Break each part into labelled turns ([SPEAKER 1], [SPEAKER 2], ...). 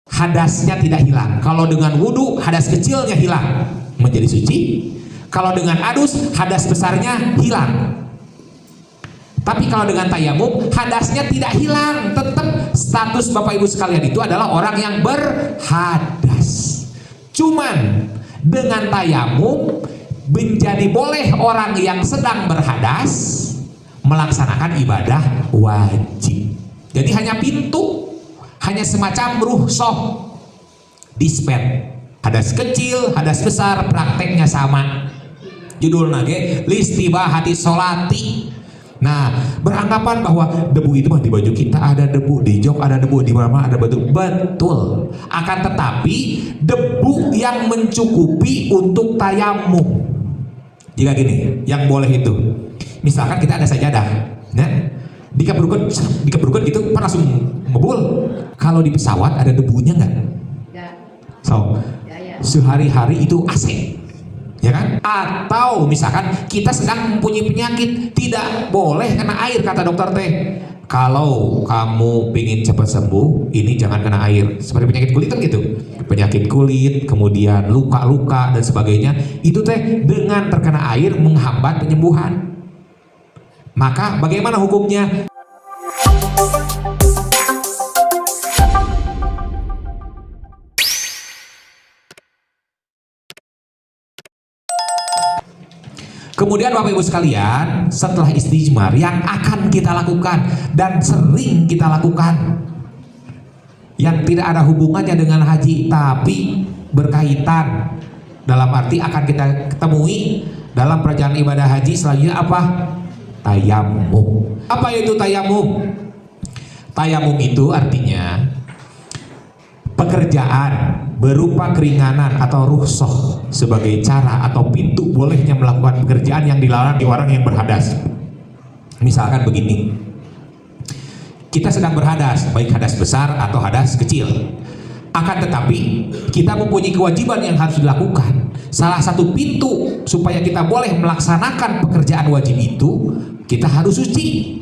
[SPEAKER 1] hadasnya tidak hilang. Kalau dengan wudhu, hadas kecilnya hilang, menjadi suci. Kalau dengan adus, hadas besarnya hilang. Tapi kalau dengan tayamum, hadasnya tidak hilang, tetap status Bapak Ibu sekalian itu adalah orang yang berhadas. Cuman dengan tayamum menjadi boleh orang yang sedang berhadas melaksanakan ibadah wajib. Jadi hanya pintu, hanya semacam rukhsah dispen. Hadas kecil, hadas besar, prakteknya sama. Judul nage listibahati sholati. Nah, beranggapan bahwa debu itu mah di baju kita ada debu, di jok ada debu, di mana ada batu. Betul. Akan tetapi debu yang mencukupi untuk tayamum. Jika gini, yang boleh itu, misalkan kita ada sajadah, ya, dikeprukun gitu, kan langsung ngebul. Kalau di pesawat ada debunya nggak? So, sehari-hari itu AC. Ya kan? Atau misalkan kita sedang mempunyai penyakit, tidak boleh kena air, kata dokter teh. Kalau kamu ingin cepat sembuh, ini jangan kena air. Seperti penyakit kulit kan gitu, penyakit kulit, kemudian luka-luka dan sebagainya, itu teh dengan terkena air menghambat penyembuhan. Maka bagaimana hukumnya? Kemudian Bapak Ibu sekalian, setelah istijmar yang akan kita lakukan dan sering kita lakukan, yang tidak ada hubungannya dengan haji tapi berkaitan, dalam arti akan kita ketemui dalam perjalanan ibadah haji selanjutnya apa? Tayamum. Apa itu tayamum? Tayamum itu artinya pekerjaan berupa keringanan atau rukhsah sebagai cara atau pintu bolehnya melakukan pekerjaan yang dilarang di orang yang berhadas. Misalkan begini, kita sedang berhadas, baik hadas besar atau hadas kecil. Akan tetapi kita mempunyai kewajiban yang harus dilakukan. Salah satu pintu supaya kita boleh melaksanakan pekerjaan wajib itu, kita harus suci.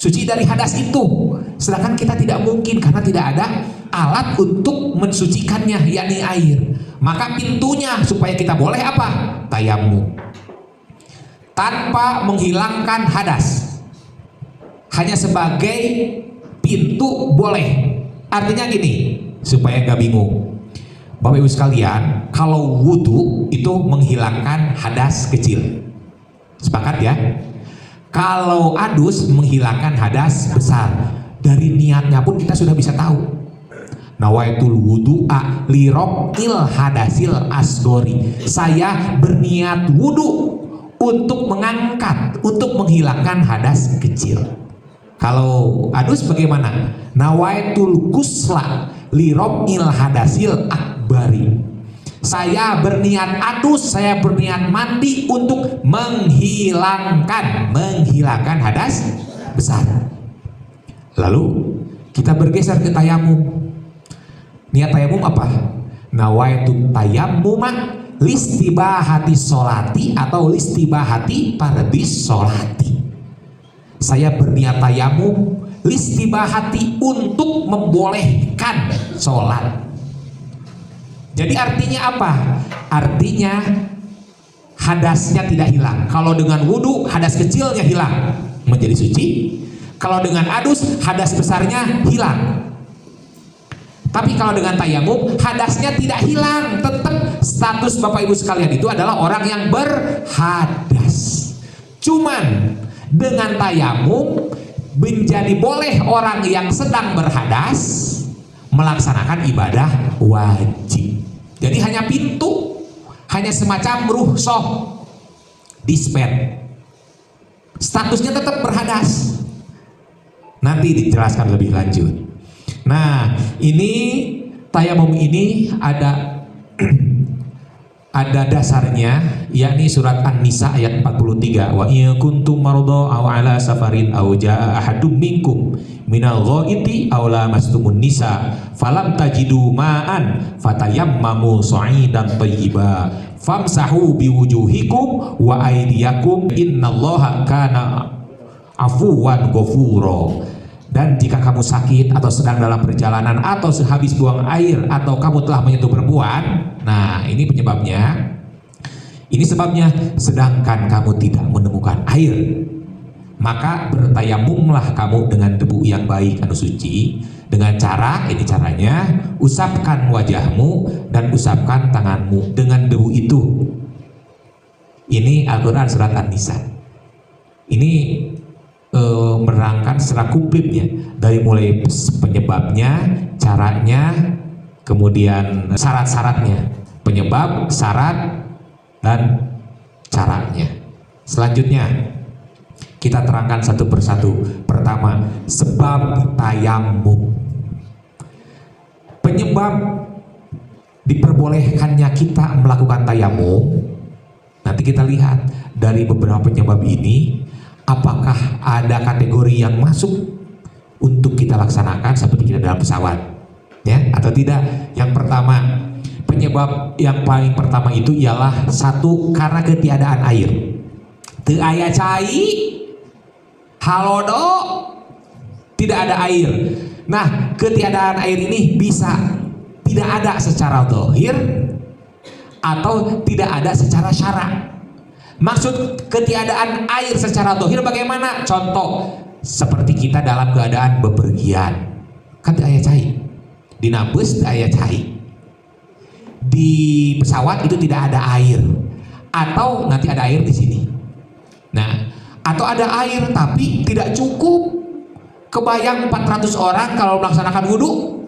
[SPEAKER 1] Suci dari hadas itu. Sedangkan kita tidak mungkin karena tidak ada alat untuk mensucikannya, yakni air. Maka pintunya supaya kita boleh apa? Tayamum. Tanpa menghilangkan hadas. Hanya sebagai pintu boleh. Artinya gini, supaya nggak bingung. Bapak Ibu sekalian, kalau wudhu itu menghilangkan hadas kecil. Sepakat ya? Kalau adus menghilangkan hadas besar. Dari niatnya pun kita sudah bisa tahu. Nawaitul wudu'a lirokil hadasil asgori. Saya berniat wudhu untuk mengangkat, untuk menghilangkan hadas kecil. Kalau adus bagaimana? Nawaitul kusla lirokil hadasil akbari. Saya berniat adus, saya berniat mandi untuk menghilangkan hadas besar. Lalu kita bergeser ke tayamum. Niat tayamum apa? Nawaitu tayammuma listibahati sholati atau listibahati fardhis sholati. Saya berniat tayamum listibahati untuk membolehkan sholat. Jadi artinya apa? Artinya hadasnya tidak hilang. Kalau dengan wudhu, hadas kecilnya hilang, menjadi suci. Kalau dengan adus, hadas besarnya hilang. Tapi kalau dengan tayamum, hadasnya tidak hilang, tetap status Bapak Ibu sekalian itu adalah orang yang berhadas. Cuman dengan tayamum menjadi boleh orang yang sedang berhadas melaksanakan ibadah wajib. Jadi hanya pintu, hanya semacam rukhsah dispen. Statusnya tetap berhadas. Nanti dijelaskan lebih lanjut. Nah, ini tayamum ini ada dasarnya, yakni surat An-Nisa ayat 43. Wa in kuntum marada aw ala safarin aw jaa ahadum minkum minal ghaiti aw lamastumun nisa falam tajidu ma'an fatayammamu sa'idan thayyiba famsahu biwujuhikum wa aydiyakum innallaha kana afuwan ghafura. Dan jika kamu sakit atau sedang dalam perjalanan atau sehabis buang air atau kamu telah menyentuh perempuan, nah ini penyebabnya. Ini sebabnya, sedangkan kamu tidak menemukan air, maka bertayamumlah kamu dengan debu yang baik anu suci, dengan cara, ini caranya, usapkan wajahmu dan usapkan tanganmu dengan debu itu. Ini Al-Quran surat An-Nisa. Ini merangkan secara komplitnya, dari mulai penyebabnya, caranya, kemudian syarat-syaratnya, penyebab, syarat, dan caranya. Selanjutnya kita terangkan satu persatu. Pertama, sebab tayamum. Penyebab diperbolehkannya kita melakukan tayamum, nanti kita lihat dari beberapa penyebab ini, apakah ada kategori yang masuk untuk kita laksanakan seperti kita dalam pesawat, ya, atau tidak. Yang pertama, penyebab yang paling pertama itu ialah satu, karena ketiadaan air. Teu aya cai, halodo, tidak ada air. Nah, ketiadaan air ini bisa tidak ada secara zahir atau tidak ada secara syara. Maksud ketiadaan air secara zahir bagaimana? Contoh, seperti kita dalam keadaan bepergian, kan teu aya cai. Dina bus teu aya cai. Di pesawat itu tidak ada air, atau nanti ada air di sini. Nah, atau ada air tapi tidak cukup. Kebayang 400 orang kalau melaksanakan wudhu,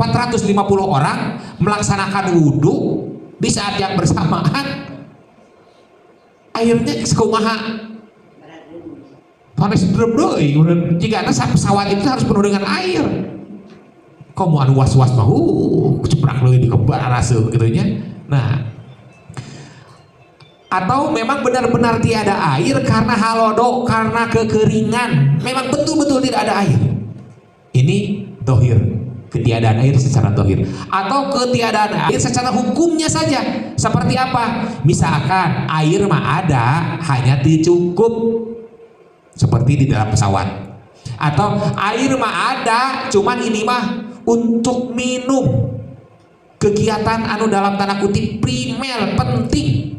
[SPEAKER 1] 450 orang melaksanakan wudhu di saat yang bersamaan, airnya sekumaha panas deui. Jika pesawat itu harus penuh dengan air. Kamu anu was-was mah ceprak leuwih di kebar raseuh kitu nya. Nah, atau memang benar-benar tiada air karena halodo, karena kekeringan, memang betul-betul tidak ada air. Ini dohir, ketiadaan air secara dohir. Atau ketiadaan air secara hukumnya saja. Seperti apa? Misalkan air mah ada, hanya tidak cukup, seperti di dalam pesawat. Atau air mah ada, cuman ini mah untuk minum, kegiatan anu dalam tanda kutip primer, penting,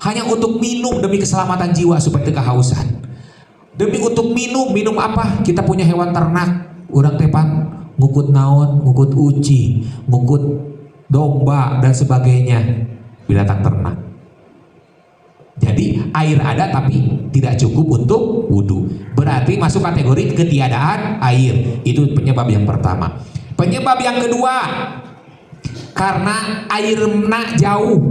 [SPEAKER 1] hanya untuk minum demi keselamatan jiwa supaya tidak kehausan. Demi untuk minum apa? Kita punya hewan ternak, urang tepan ngukut naon, ngukut uci, ngukut domba dan sebagainya, binatang ternak. Jadi air ada tapi tidak cukup untuk wudhu, berarti masuk kategori ketiadaan air. Itu penyebab yang pertama. Penyebab yang kedua, karena airnya jauh,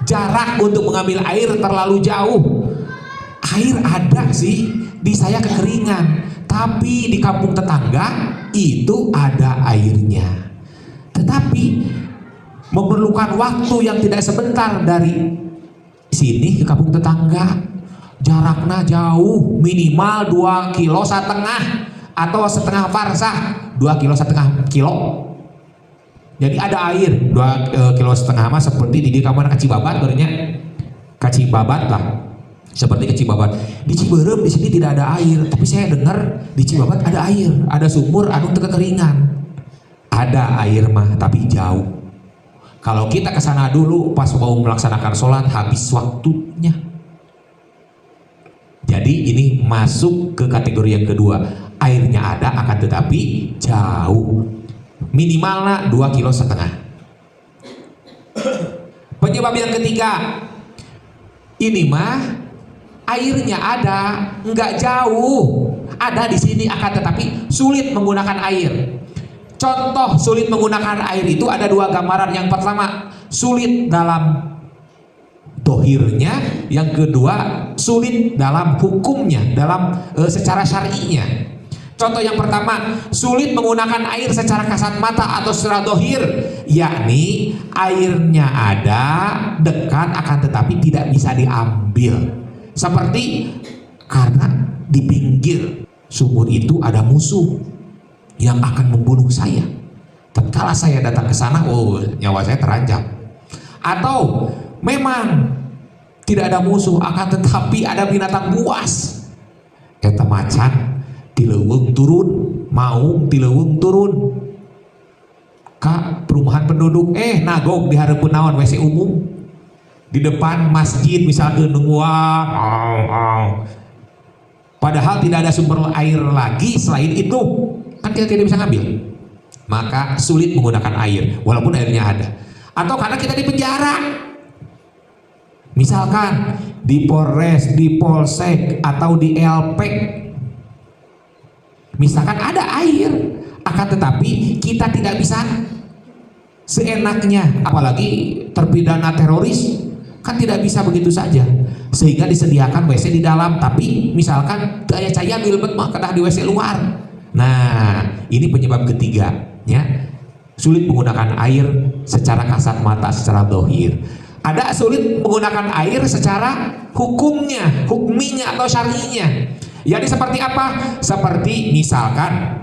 [SPEAKER 1] jarak untuk mengambil air terlalu jauh. Air ada sih, di saya kekeringan, tapi di kampung tetangga itu ada airnya, tetapi memerlukan waktu yang tidak sebentar. Dari sini ke kampung tetangga jaraknya jauh, minimal 2,5 kilo atau setengah farsah, 2,5 kilo. Jadi ada air 2,5 kilo mah seperti di kamar Kacibabat, berarti Kacibabat lah, seperti Kacibabat. Di Ciberem di sini tidak ada air, tapi saya dengar di Cibabat ada air, ada sumur anu teu kekeringan. Ada air mah tapi jauh. Kalau kita ke sana dulu pas mau melaksanakan sholat, habis waktunya. Jadi ini masuk ke kategori yang kedua, airnya ada akan tetapi jauh, minimalnya 2,5 kilo. Penyebab yang ketiga, ini mah airnya ada, nggak jauh, ada di sini akan tetapi sulit menggunakan air. Contoh sulit menggunakan air itu ada dua gambaran. Yang pertama, sulit dalam dohirnya. Yang kedua, sulit dalam hukumnya, dalam secara syar'inya. Contoh yang pertama, sulit menggunakan air secara kasat mata atau secara dohir, yakni airnya ada dekat akan tetapi tidak bisa diambil. Seperti karena di pinggir sumur itu ada musuh yang akan membunuh saya. Tatkala saya datang ke sana, oh nyawa saya terancam. Atau memang tidak ada musuh, akan tetapi ada binatang buas, eta macan Tileuweung turun, Maung Tileuweung turun ka perumahan penduduk, nagog di hareupeun naon WC umum di depan masjid misalkan nungguan, padahal tidak ada sumber air lagi selain itu, kan kita tidak bisa ngambil, maka sulit menggunakan air walaupun airnya ada. Atau karena kita di penjara, misalkan di Polres, di Polsek, atau di LP, misalkan ada air, akan tetapi kita tidak bisa seenaknya, apalagi terpidana teroris, kan tidak bisa begitu saja, sehingga disediakan WC di dalam, tapi misalkan daya cahaya bilbet mah kedah di WC luar. Nah, ini penyebab ketiganya, sulit menggunakan air secara kasat mata, secara dohir. Ada sulit menggunakan air secara hukminya atau syar'inya. Jadi seperti apa? Seperti misalkan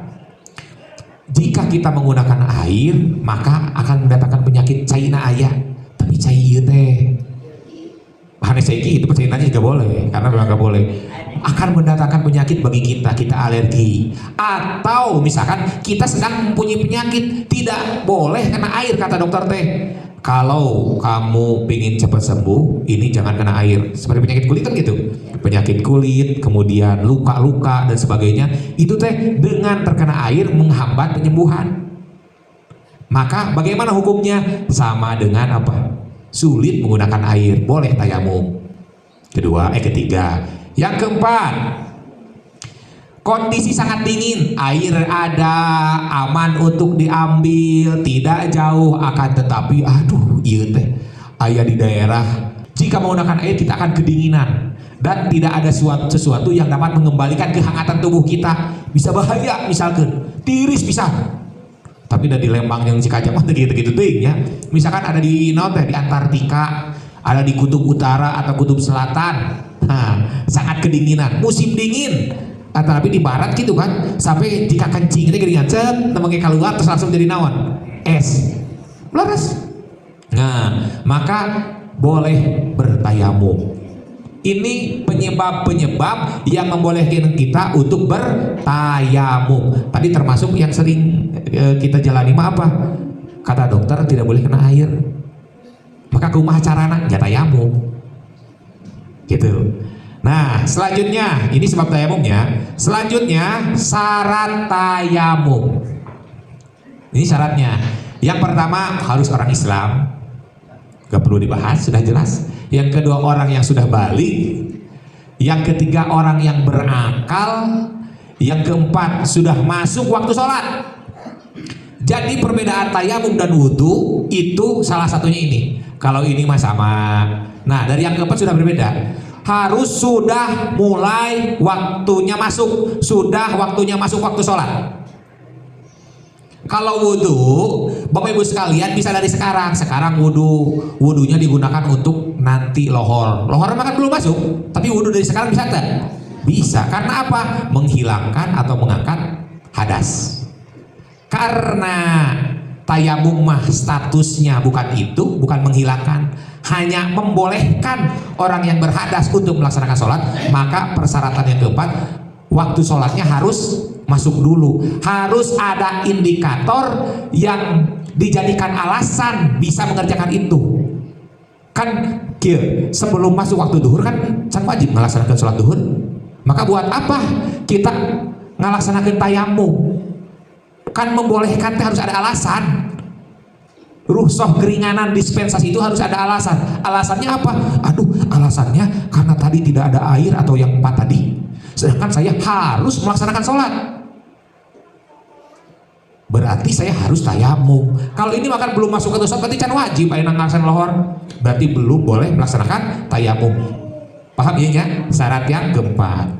[SPEAKER 1] jika kita menggunakan air maka akan mendatangkan penyakit caina ayah, tapi cai ieu teh hanya saiki itu percayaannya juga boleh, karena memang gak boleh, akan mendatangkan penyakit bagi kita alergi, atau misalkan kita sedang mempunyai penyakit, tidak boleh kena air, kata dokter teh. Kalau kamu ingin cepat sembuh, ini jangan kena air. Seperti penyakit kulit kan gitu, penyakit kulit, kemudian luka-luka dan sebagainya, itu teh dengan terkena air menghambat penyembuhan. Maka bagaimana hukumnya? Sama dengan apa? Sulit menggunakan air, boleh tayamum. Ketiga. Yang keempat, kondisi sangat dingin, air ada, aman untuk diambil, tidak jauh, akan tetapi iya teh aya di daerah, jika menggunakan air kita akan kedinginan dan tidak ada sesuatu yang dapat mengembalikan kehangatan tubuh kita, bisa bahaya, misalkan tiris bisa. Tapi dari Lembang yang Cikajang mah gitu ya. Misalkan ada di di Antartika, ada di kutub utara atau kutub selatan, sangat kedinginan, musim dingin. Tapi di barat gitu kan, sampai jika kencing itu gini cet, nemenge keluar terus langsung jadi naon? Es. Leres. Nah, maka boleh bertayamum. Ini penyebab-penyebab yang membolehkan kita untuk bertayamum. Tadi termasuk yang sering kita jalani apa? Kata dokter tidak boleh kena air. Maka kumaha carana? Ya tayamum. Gitu. Nah, selanjutnya, ini sebab tayamumnya. Selanjutnya, syarat tayamum. Ini syaratnya. Yang pertama harus orang Islam. Gak perlu dibahas, sudah jelas. Yang kedua orang yang sudah balik. Yang ketiga orang yang berakal. Yang keempat sudah masuk waktu sholat. Jadi perbedaan tayamum dan wudhu itu salah satunya ini. Kalau ini mah sama. Nah, dari yang keempat sudah berbeda. Harus sudah mulai waktunya masuk, sudah waktunya masuk waktu sholat. Kalau wudhu, Bapak Ibu sekalian bisa dari sekarang. Sekarang wudhunya digunakan untuk nanti lohor. Lohor mah kan belum masuk, tapi wudhu dari sekarang bisa tak? Bisa. Karena apa? Menghilangkan atau mengangkat hadas. Karena tayamum mah statusnya bukan itu, bukan menghilangkan, hanya membolehkan orang yang berhadas untuk melaksanakan sholat. Maka persyaratan yang keempat, waktu sholatnya harus masuk dulu, harus ada indikator yang dijadikan alasan bisa mengerjakan itu. Kan sebelum masuk waktu duhur kan can wajib melaksanakan sholat duhur. Maka buat apa kita ngelaksanakan tayamum? Kan membolehkan harus ada alasan. Rukhsah keringanan dispensasi itu harus ada alasan. Alasannya apa? Alasannya karena tadi tidak ada air atau yang empat tadi. Sedangkan saya harus melaksanakan sholat. Berarti saya harus tayamum. Kalau ini makan belum masuk ke sholat, berarti can wajib ayeuna ngalaksanakan lohor. Berarti belum boleh melaksanakan tayamum. Paham ya? Syarat yang keempat.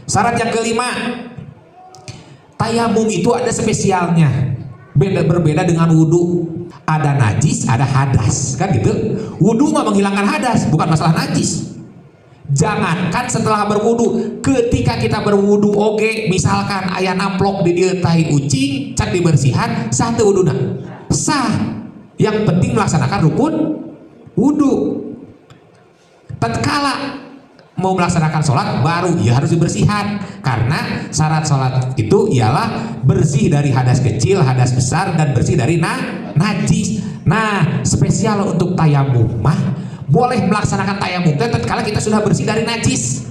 [SPEAKER 1] Syarat yang kelima, tayamum itu ada spesialnya. Berbeda dengan wudhu. Ada najis, ada hadas, kan gitu. Wudhu mah menghilangkan hadas, bukan masalah najis. Jangankan setelah berwudu, ketika kita berwudu oge, misalkan aya namplok di dieu tai ucing, can dibersihan, sah teu wuduna? Sah. Yang penting melaksanakan rukun wudu. Tatkala mau melaksanakan sholat baru ya harus dibersihkan, karena syarat sholat itu ialah bersih dari hadas kecil, hadas besar, dan bersih dari najis. Nah, spesial untuk tayamum mah boleh melaksanakan tayamum tatkala kita sudah bersih dari najis.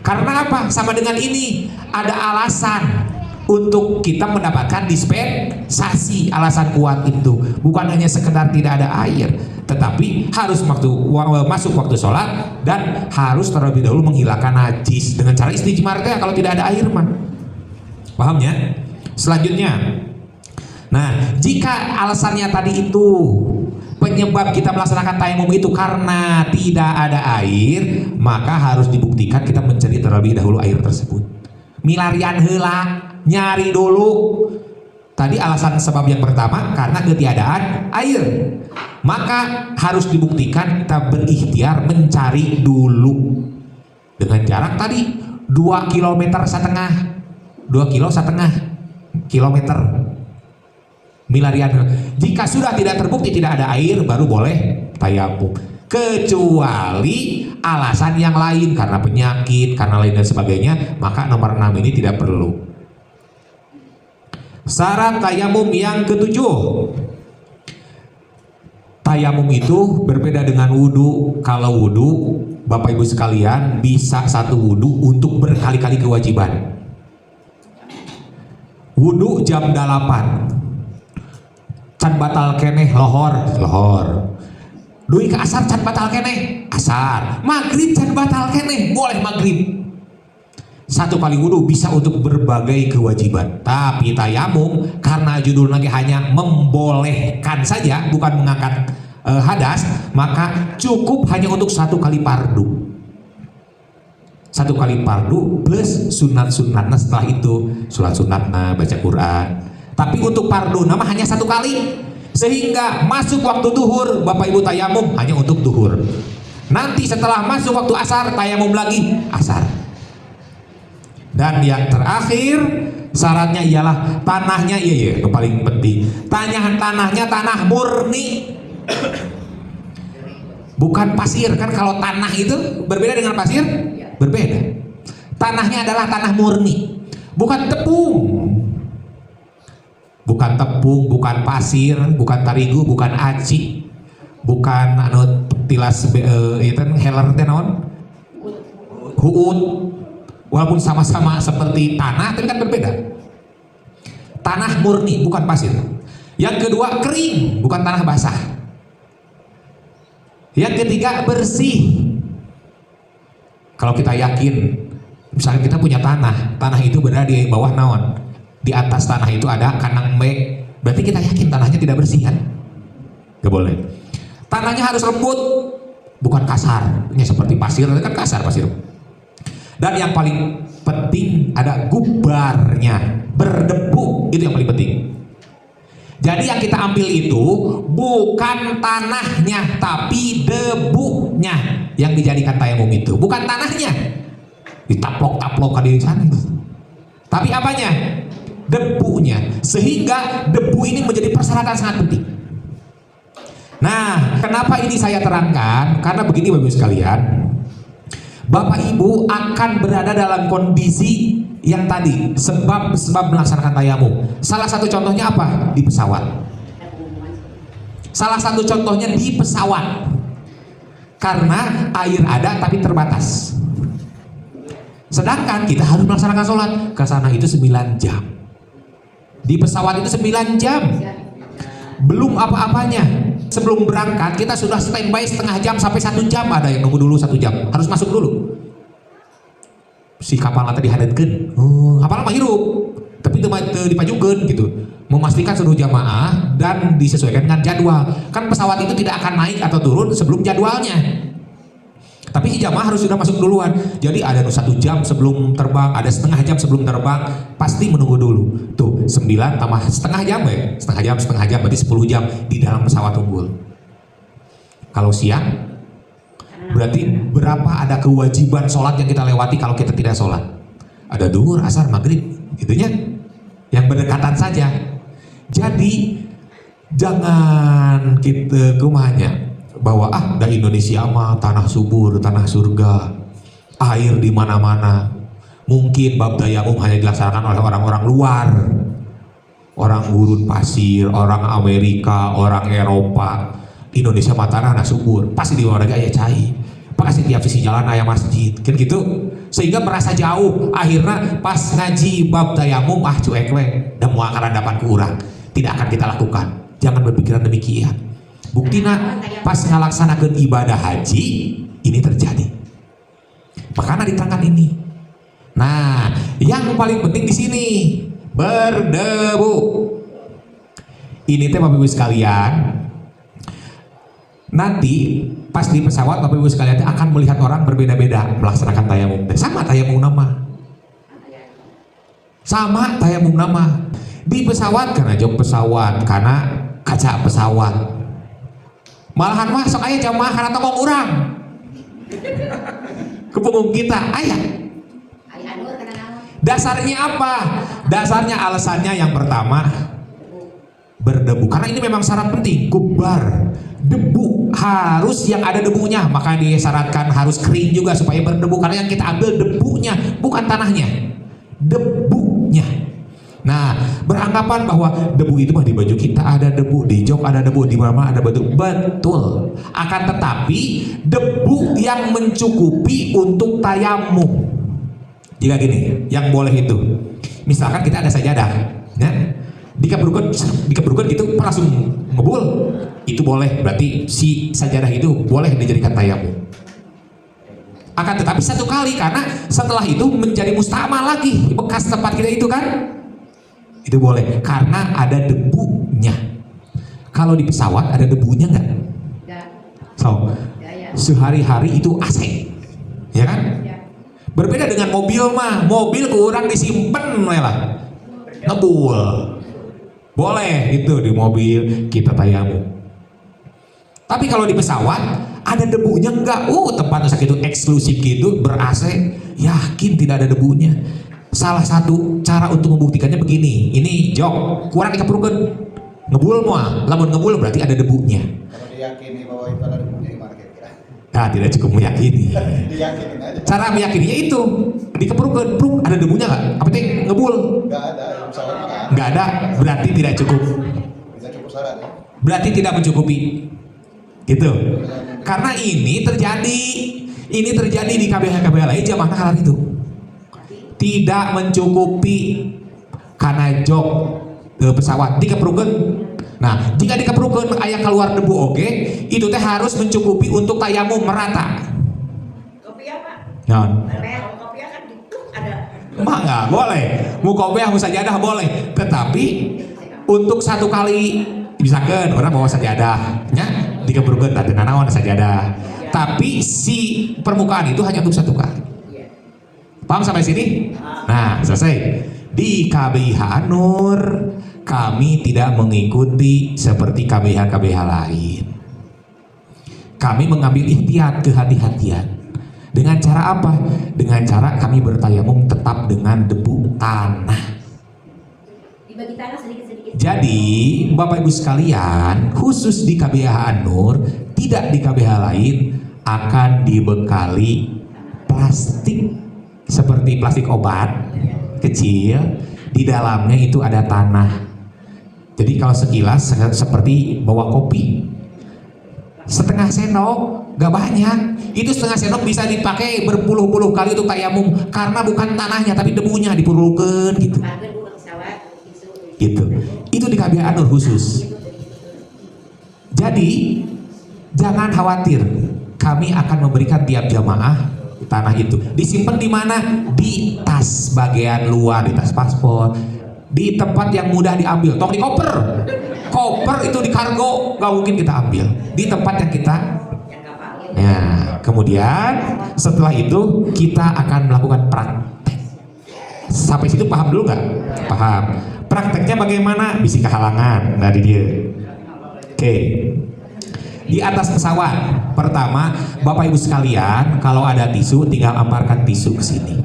[SPEAKER 1] Karena apa? Sama dengan ini, ada alasan untuk kita mendapatkan dispensasi. Alasan kuat itu bukan hanya sekedar tidak ada air, tetapi harus masuk waktu sholat dan harus terlebih dahulu menghilangkan najis dengan cara istijmar kalau tidak ada air mah. Paham ya? Selanjutnya, nah jika alasannya tadi itu penyebab kita melaksanakan tayamum itu karena tidak ada air, maka harus dibuktikan kita mencari terlebih dahulu air tersebut. Milarian heula, nyari dulu. Tadi alasan sebab yang pertama karena ketiadaan air, maka harus dibuktikan kita berikhtiar mencari dulu dengan jarak tadi 2,5 km, 2,5 kilometer milarian. Jika sudah tidak terbukti tidak ada air, baru boleh tayamum, kecuali alasan yang lain karena penyakit, karena lain dan sebagainya, maka nomor 6 ini tidak perlu. Syarat tayamum yang ketujuh, tayamum itu berbeda dengan wudhu. Kalau wudhu, Bapak Ibu sekalian, bisa satu wudhu untuk berkali-kali kewajiban. Wudhu jam 8 can batal keneh lohor. Dui ke asar can batal keneh asar. Maghrib can batal keneh boleh maghrib. Satu kali wudhu bisa untuk berbagai kewajiban. Tapi tayamum karena judul lagi hanya membolehkan saja, bukan mengangkat hadas, maka cukup hanya untuk satu kali fardu. Satu kali fardu plus sunat-sunatnya setelah itu, sholat sunatnya, baca Quran. Tapi untuk fardu nama hanya satu kali, sehingga masuk waktu duhur Bapak Ibu tayamum hanya untuk duhur. Nanti setelah masuk waktu asar tayamum lagi asar. Dan yang terakhir syaratnya ialah tanahnya, yang paling penting, tanahnya tanah murni, bukan pasir. Kan kalau tanah itu berbeda dengan pasir, berbeda. Tanahnya adalah tanah murni, bukan tepung. Bukan tepung, bukan pasir, bukan tarigu, bukan aci, bukan tilas itu heler teh naon? Huut. Walaupun sama-sama seperti tanah, tapi kan berbeda. Tanah murni, bukan pasir. Yang kedua kering, bukan tanah basah. Yang ketiga bersih. Kalau kita yakin, misalnya kita punya tanah itu berada di bawah naon? Di atas tanah itu ada kanang me, berarti kita yakin tanahnya tidak bersih kan? Gak boleh. Tanahnya harus lembut, bukan kasar. Ini seperti pasir, kan kasar pasir. Dan yang paling penting ada gubarnya, berdebu, itu yang paling penting. Jadi yang kita ambil itu bukan tanahnya, tapi debunya yang dijadikan tayamum itu, bukan tanahnya. Ditaplok-taplok di sana. Tapi apanya? Debunya, sehingga debu ini menjadi persyaratan sangat penting. Nah, kenapa ini saya terangkan? Karena begini Bapak Ibu sekalian, Bapak Ibu akan berada dalam kondisi yang tadi, sebab melaksanakan tayamum. Salah satu contohnya apa? Di pesawat. Salah satu contohnya di pesawat, karena air ada tapi terbatas. Sedangkan kita harus melaksanakan sholat ke sana itu 9 jam. Di pesawat itu 9 jam, belum apa-apanya. Sebelum berangkat kita sudah standby setengah jam sampai 1 jam. Ada yang nunggu dulu 1 jam, harus masuk dulu. Si kapal tadi hadatkeun, kapal mah hirup, tapi dipajukeun gitu, memastikan seluruh jamaah dan disesuaikan dengan jadwal. Kan pesawat itu tidak akan naik atau turun sebelum jadwalnya. Tapi si jamaah harus sudah masuk duluan. Jadi ada 1 jam sebelum terbang, ada setengah jam sebelum terbang, pasti menunggu dulu. Tuh 9 tambah setengah jam ya, setengah jam berarti 10 jam di dalam pesawat unggul. Kalau siang, berarti berapa ada kewajiban sholat yang kita lewati kalau kita tidak sholat? Ada duhur, asar, maghrib, gitunya, yang berdekatan saja. Jadi jangan kita kumanya bahwa dari Indonesia mah tanah subur, tanah surga, air di mana-mana. Mungkin bab tayamum hanya dilaksanakan oleh orang-orang luar, orang gurun pasir, orang Amerika, orang Eropa. Indonesia mah tanah subur, pasti di luar negeri aya cai, pasti tiap sisi jalan aya masjid, kan gitu. Sehingga merasa jauh. Akhirnya pas ngaji bab tayamum cuek we, dan mau karadapan ku urang, tidak akan kita lakukan. Jangan berpikiran demikian. Buktina pas ngalaksanakeun ibadah haji ini terjadi. Makanya diterangkan ini. Nah, yang paling penting di sini berdebu. Ini teh Bapak Ibu sekalian, nanti pas di pesawat Bapak Ibu sekalian akan melihat orang berbeda-beda melaksanakan tayamum. Sama tayamum nama. Sama tayamum nama. Di pesawat karena jok pesawat, karena kaca pesawat. Malahan mah sok aya jamaah karena tongkong urang. Kepunggung kita aya. Dasarnya apa? Dasarnya alasannya yang pertama berdebu. Karena ini memang syarat penting. Kubar debu harus yang ada debunya. Maka disyaratkan harus kering juga supaya berdebu. Karena yang kita ambil debunya bukan tanahnya, debunya. Nah, beranggapan bahwa debu itu mah di baju kita ada debu, di jok ada debu, di mana ada debu. Betul. Akan tetapi debu yang mencukupi untuk tayamum. Jika gini, yang boleh itu, misalkan kita ada sajadah, ya, dikebrukan gitu, langsung ngebul, itu boleh. Berarti si sajadah itu boleh dijadikan tayamum. Akan tetapi satu kali, karena setelah itu menjadi mustamal lagi bekas tempat kita itu kan, itu boleh karena ada debunya. Kalau di pesawat ada debunya nggak? So, sehari-hari itu AC, ya kan? Berbeda dengan mobil mah, mobil kurang disimpan lah, ngebul. Boleh itu di mobil kita tayamum. Tapi kalau di pesawat ada debunya enggak? Tempat sakit itu eksklusif gitu, ber-AC, yakin tidak ada debunya. Salah satu cara untuk membuktikannya begini, ini jok, kurang dikeprukeun, ngebul mah, lamun ngebul berarti ada debunya.
[SPEAKER 2] Kalau diyakini bahwa itu ada debunya gimana kira-kira?
[SPEAKER 1] Nah, tidak cukup meyakini.
[SPEAKER 2] Diyakinin aja.
[SPEAKER 1] Cara meyakininya itu dikeprukeun, ada debunya nggak? Apa penting ngebul?
[SPEAKER 2] Nggak ada, pesawat mah
[SPEAKER 1] Nggak ada, berarti tidak cukup.
[SPEAKER 2] bisa cukup syarat ya.
[SPEAKER 1] Berarti tidak mencukupi, gitu. Karena ini terjadi di KBH lain zaman halal itu. Tidak mencukupi karena jok pesawat dikeprukeun. Nah, jika dikeprukeun aya keluar debu oke, itu teh harus mencukupi untuk tayamum merata.
[SPEAKER 3] Kopiah Pak.
[SPEAKER 1] Nah,
[SPEAKER 3] Kopiah kan itu ada.
[SPEAKER 1] mah nggak boleh. Mau kopiah mau sajadah boleh, tetapi untuk satu kali misalkan orang bawa sajadah, nya dikeprukeun tadi nanaon sajadah. Tapi si permukaan itu hanya untuk satu kali. Paham sampai sini? Nah, selesai. Di KBH Nur kami tidak mengikuti seperti KBH lain. Kami mengambil ihtiyat, kehati-hatian. Dengan cara apa? Dengan cara kami bertayamum tetap dengan debu tanah.
[SPEAKER 3] Dibagi tanah sedikit-sedikit.
[SPEAKER 1] Jadi, Bapak Ibu sekalian, khusus di KBH Nur, tidak di KBH lain akan dibekali plastik seperti plastik obat kecil, di dalamnya itu ada tanah. Jadi kalau sekilas seperti bawa kopi, setengah sendok, gak banyak. Itu setengah sendok bisa dipakai berpuluh-puluh kali untuk tayamum, karena bukan tanahnya tapi debunya dipurulkeun gitu. Gitu. Itu di KBH Nur khusus. Jadi jangan khawatir, kami akan memberikan tiap jamaah tanah itu. Disimpan di mana? Di tas bagian luar, di tas paspor, di tempat yang mudah diambil. Tong di koper. Koper itu di kargo, nggak mungkin kita ambil. Di tempat yang kita. Ya, kemudian setelah itu kita akan melakukan praktek. Sampai situ paham dulu nggak? Paham. Prakteknya bagaimana? Bisi kehalangan dari dia. Oke. Di atas pesawat, pertama, Bapak Ibu sekalian, kalau ada tisu, tinggal amparkan tisu ke sini.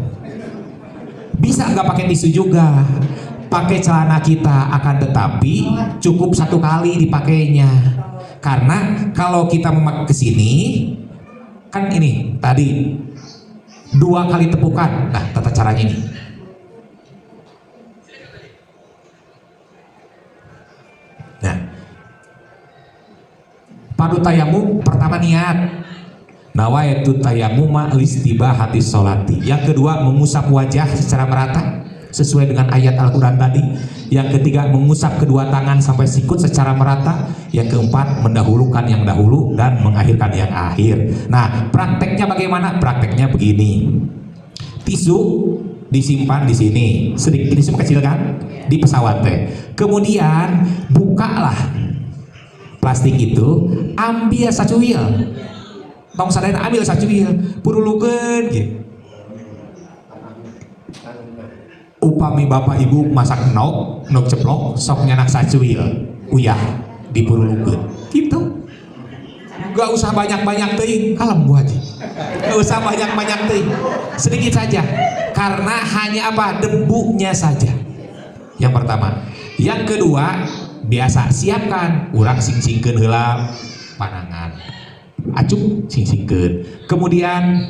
[SPEAKER 1] Bisa nggak pakai tisu juga, pakai celana kita, akan tetapi cukup satu kali dipakainya. Karena kalau kita memakai ke sini, kan ini tadi 2 kali tepukan. Nah, tata caranya ini. Nah, padu tayamum pertama niat. Nawaitu tayamuma listibahati sholati. Yang kedua mengusap wajah secara merata sesuai dengan ayat Al-Quran tadi. Yang ketiga mengusap kedua tangan sampai sikut secara merata. Yang keempat mendahulukan yang dahulu dan mengakhirkan yang akhir. Nah, prakteknya bagaimana? Prakteknya begini. Tisu disimpan di sini, sedikit tisu kecil kan, di pesawat teh. Kemudian bukalah plastik itu, ambil sacuil. Tong sadayana ambil sacuil, purulukeun gitu. Upami bapak ibu masak nok ceplok, sok nyanak sacuil, uyah dipurulukeun. Gitu. Gak usah banyak-banyak teuing, kalem Bu Haji. Gak usah banyak-banyak teuing. Sedikit saja. Karena hanya apa? Debunya saja. Yang pertama. Yang kedua, biasa siapkan urang sing-singkeun heula panangan. Acuk sing-singkeun. Kemudian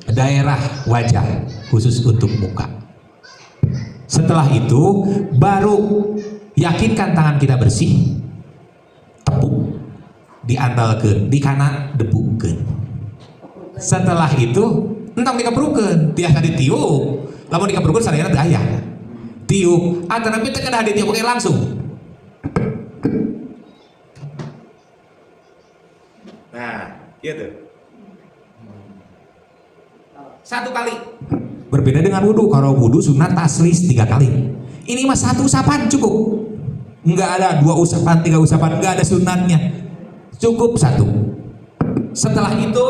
[SPEAKER 1] daerah wajah khusus untuk muka. Setelah itu baru yakinkan tangan kita bersih. Tepuk diandalkeun, dikana debukeun. Setelah itu entong dikaperukeun, tiasa ditiup. Lamun dikaperukeun sadayana teu aya. Tiup, tapi teu kedah ditiup oke langsung. Nah, gitu. 1 kali. Berbeda dengan wudhu. Kalau wudhu sunat taslis 3 kali. Ini mah 1 usapan cukup. Enggak ada 2 usapan, 3 usapan, enggak ada sunatnya. Cukup 1. Setelah itu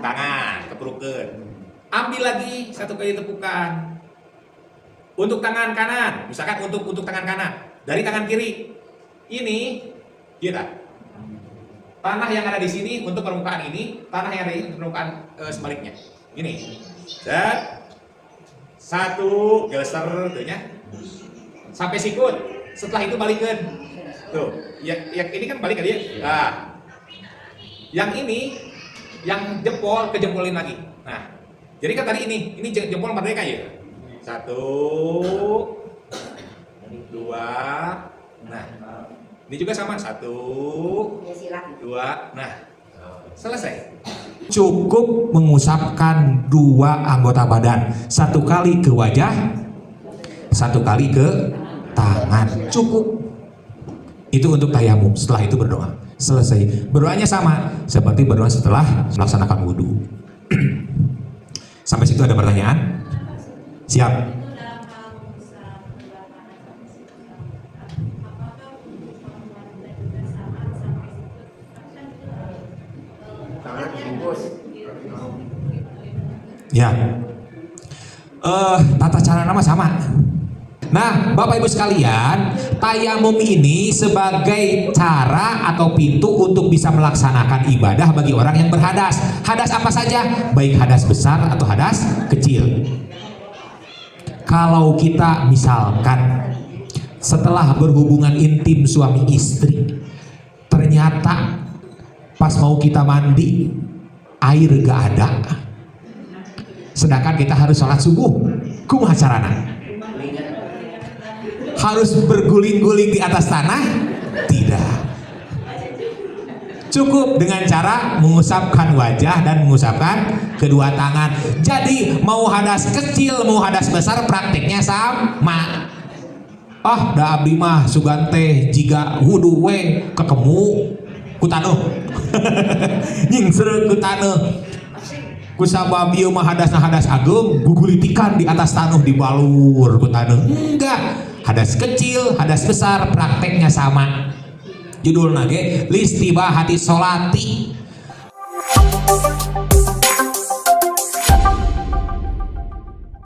[SPEAKER 1] tangan keperukeun. Ambil lagi 1 kali tepukan. Untuk tangan kanan, misalkan untuk tangan kanan dari tangan kiri. Ini kita. Tanah yang ada di sini untuk permukaan ini, tanah yang ada di sini untuk permukaan sebaliknya. Ini. Dan 1 geser tuhnya sampai sikut. Setelah itu balikin. Tuh, yang ini kan balik ke dia. Nah, yang ini, yang jempol kejempolin lagi. Nah, jadi kan tadi ini jempol merdeka ya. 1, 2, nah, ini juga sama 1, 2, nah, selesai. Cukup mengusapkan 2 anggota badan, 1 kali ke wajah, 1 kali ke tangan, cukup. Itu untuk tayamum. Setelah itu berdoa. Selesai. Berdoanya sama seperti berdoa setelah melaksanakan wudhu. Sampai situ ada pertanyaan? Siap. Ya. Tata cara nama sama. Nah, Bapak Ibu sekalian, tayamum ini sebagai cara atau pintu untuk bisa melaksanakan ibadah bagi orang yang berhadas. Hadas apa saja, baik hadas besar atau hadas kecil. Kalau kita misalkan setelah berhubungan intim suami istri, ternyata pas mau kita mandi air gak ada, sedangkan kita harus sholat subuh, kumaha carana? Harus berguling-guling di atas tanah? Tidak. Cukup dengan cara mengusapkan wajah dan mengusapkan kedua tangan. Jadi mau hadas kecil, mau hadas besar, praktiknya sama. Da abdi mah sugante jika wudu we kekemu kutano. Nyingser kutano. Kusabab ieu mah hadasna hadas ageng, gugulitikan di atas tanuh dibalur kutano. Enggak. Hadas kecil, hadas besar, prakteknya sama. Judul nage listibahati sholati.